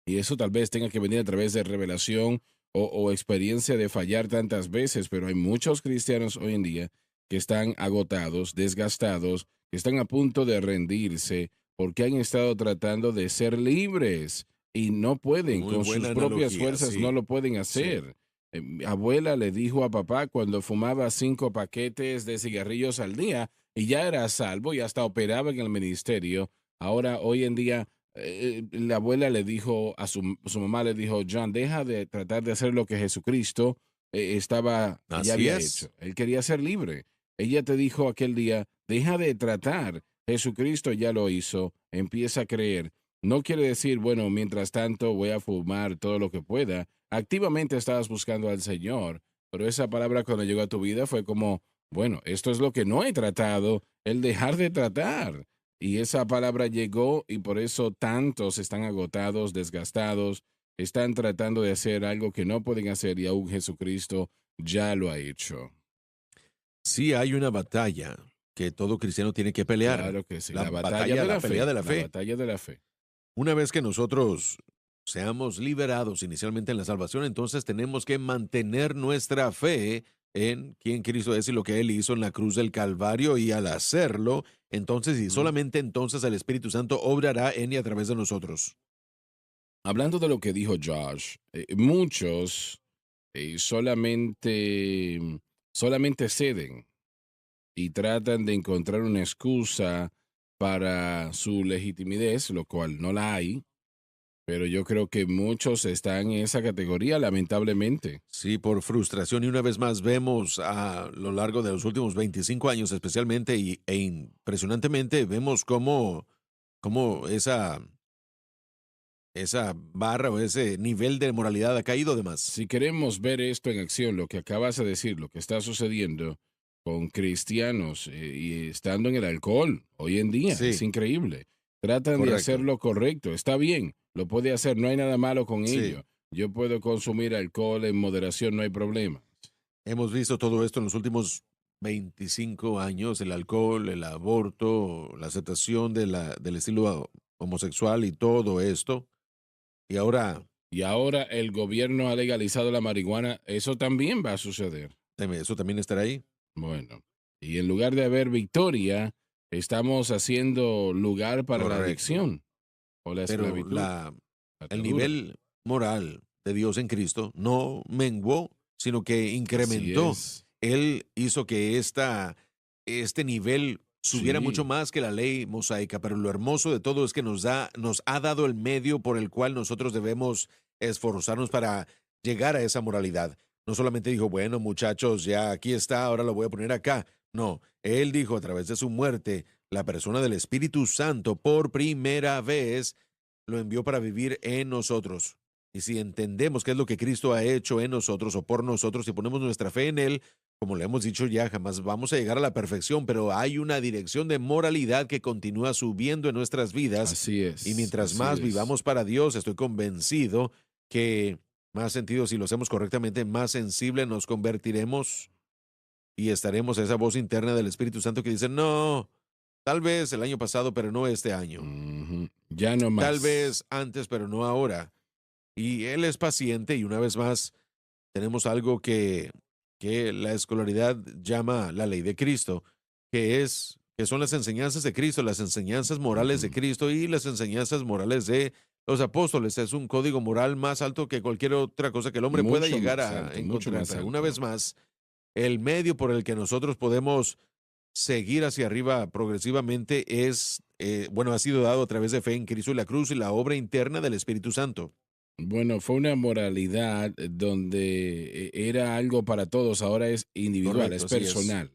Y eso tal vez tenga que venir a través de revelación o experiencia de fallar tantas veces, pero hay muchos cristianos hoy en día que están agotados, desgastados, que están a punto de rendirse porque han estado tratando de ser libres y no pueden, Muy con sus buena propias analogía, fuerzas sí. no lo pueden Sí. hacer. Mi abuela le dijo a papá cuando fumaba 5 paquetes de cigarrillos al día y ya era salvo y hasta operaba en el ministerio. Ahora, hoy en día, la abuela le dijo a su mamá, le dijo, John, deja de tratar de hacer lo que Jesucristo ya Así había es. hecho. Él quería ser libre. Ella te dijo aquel día, deja de tratar. Jesucristo ya lo hizo. Empieza a creer. No quiere decir, bueno, mientras tanto voy a fumar todo lo que pueda. Activamente estabas buscando al Señor, pero esa palabra cuando llegó a tu vida fue como, bueno, esto es lo que no he tratado, el dejar de tratar. Y esa palabra llegó y por eso tantos están agotados, desgastados, están tratando de hacer algo que no pueden hacer y aún Jesucristo ya lo ha hecho. Sí hay una batalla que todo cristiano tiene que pelear. Claro que sí. La La batalla batalla, de la la pelea fe. de la La fe. batalla de la fe. Una vez que nosotros seamos liberados inicialmente en la salvación, entonces tenemos que mantener nuestra fe en quién Cristo es y lo que Él hizo en la cruz del Calvario, y al hacerlo, entonces y solamente entonces el Espíritu Santo obrará en y a través de nosotros. Hablando de lo que dijo Josh, muchos solamente ceden y tratan de encontrar una excusa para su legitimidad, lo cual no la hay, pero yo creo que muchos están en esa categoría, lamentablemente. Sí, por frustración, y una vez más vemos a lo largo de los últimos 25 años especialmente e impresionantemente, vemos cómo esa barra o ese nivel de moralidad ha caído de más. Si queremos ver esto en acción, lo que acabas de decir, lo que está sucediendo con cristianos y estando en el alcohol hoy en día, Sí, es increíble. Tratan de correcto. hacer lo correcto, está bien, lo puede hacer, no hay nada malo con Sí. ello. Yo puedo consumir alcohol en moderación, no hay problema. Hemos visto todo esto en los últimos 25 años, el alcohol, el aborto, la aceptación del estilo homosexual y todo esto. Y ahora Y ahora el gobierno ha legalizado la marihuana, eso también va a suceder. eso también estará ahí. Bueno, y en lugar de haber victoria, estamos haciendo lugar para la Correcto. adicción o la Pero esclavitud. el atadura. nivel moral de Dios en Cristo no menguó, sino que Así incrementó. es. Él hizo que este nivel subiera mucho Sí. más que la ley mosaica, pero lo hermoso de todo es que nos ha dado el medio por el cual nosotros debemos esforzarnos para llegar a esa moralidad. No solamente dijo, bueno, muchachos, ya aquí está, ahora lo voy a poner acá. No, él dijo a través de su muerte, la persona del Espíritu Santo por primera vez lo envió para vivir en nosotros. Y si entendemos qué es lo que Cristo ha hecho en nosotros o por nosotros y ponemos nuestra fe en Él, como le hemos dicho ya, jamás vamos a llegar a la perfección, pero hay una dirección de moralidad que continúa subiendo en nuestras vidas. Así es. Y mientras así más es. vivamos para Dios, estoy convencido que más sentido, si lo hacemos correctamente, más sensible nos convertiremos y estaremos a esa voz interna del Espíritu Santo que dice, no, tal vez el año pasado, pero no este año. Ujú. Ya no más. Tal vez antes, pero no ahora. Y Él es paciente, y una vez más tenemos algo que la escolaridad llama la ley de Cristo, que son las enseñanzas de Cristo, las enseñanzas morales de Ujú. Cristo y las enseñanzas morales de los apóstoles. Es un código moral más alto que cualquier otra cosa que el hombre pueda Mucho llegar más a alto, mucho encontrar. más Pero una alto. vez más, el medio por el que nosotros podemos seguir hacia arriba progresivamente ha sido dado a través de fe en Cristo y la cruz y la obra interna del Espíritu Santo. Bueno, fue una moralidad donde era algo para todos, ahora es individual, Correcto, es así es. personal.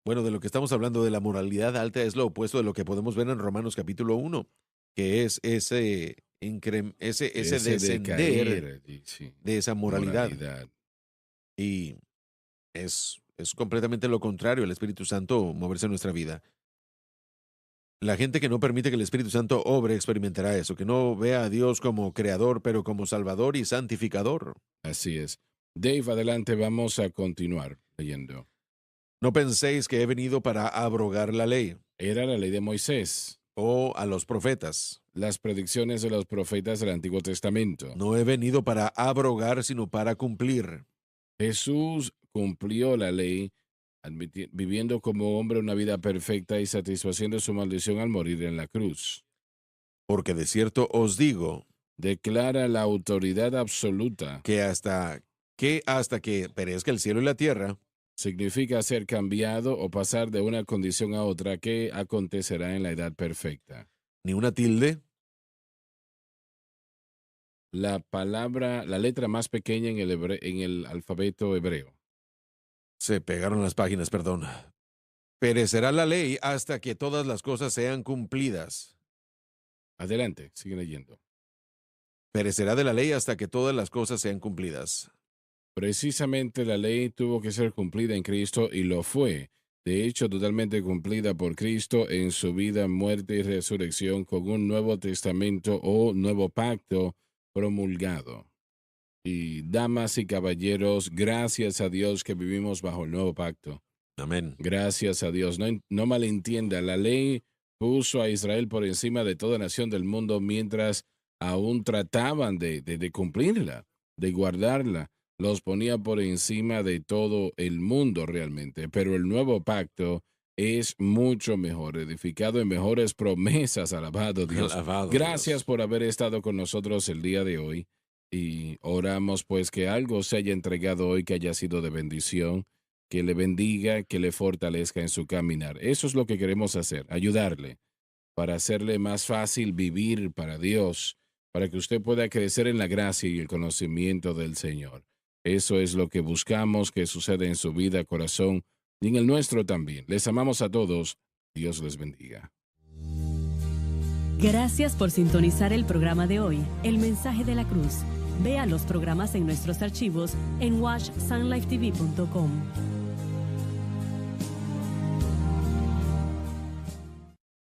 Bueno, de lo que estamos hablando de la moralidad alta es lo opuesto de lo que podemos ver en Romanos capítulo 1, que es ese Ese descender decaer, sí, de esa moralidad. moralidad. Y es completamente lo contrario al Espíritu Santo moverse en nuestra vida. La gente que no permite que el Espíritu Santo obre experimentará eso, que no vea a Dios como creador, pero como salvador y santificador. Así es. Dave, adelante, vamos a continuar leyendo. No penséis que he venido para abrogar la ley Era la ley de Moisés, o a los profetas. las predicciones de los profetas del Antiguo Testamento. No he venido para abrogar, sino para cumplir. Jesús cumplió la ley, viviendo como hombre una vida perfecta y satisfaciendo su maldición al morir en la cruz. Porque de cierto os digo Declara la autoridad absoluta. que hasta que perezca el cielo y la tierra, Significa ser cambiado o pasar de una condición a otra que acontecerá en la edad perfecta. ni una tilde, La letra más pequeña en el alfabeto hebreo. se pegaron las páginas, perdón. Perecerá la ley hasta que todas las cosas sean cumplidas. Adelante, sigue leyendo. Perecerá de la ley hasta que todas las cosas sean cumplidas. Precisamente la ley tuvo que ser cumplida en Cristo y lo fue. De hecho, totalmente cumplida por Cristo en su vida, muerte y resurrección con un nuevo testamento o nuevo pacto promulgado. Y damas y caballeros, gracias a Dios que vivimos bajo el nuevo pacto. Amén. Gracias a Dios. No malentienda, la ley puso a Israel por encima de toda nación del mundo mientras aún trataban de cumplirla, de guardarla. Los ponía por encima de todo el mundo realmente. Pero el nuevo pacto es mucho mejor, edificado en mejores promesas. Alabado Dios. Alabado Gracias Dios. por haber estado con nosotros el día de hoy. Y oramos pues que algo se haya entregado hoy que haya sido de bendición, que le bendiga, que le fortalezca en su caminar. Eso es lo que queremos hacer, ayudarle para hacerle más fácil vivir para Dios, para que usted pueda crecer en la gracia y el conocimiento del Señor. Eso es lo que buscamos que suceda en su vida, corazón, y en el nuestro también. Les amamos a todos. Dios les bendiga. Gracias por sintonizar el programa de hoy, El Mensaje de la Cruz. Vea los programas en nuestros archivos en washsunlifetv.com.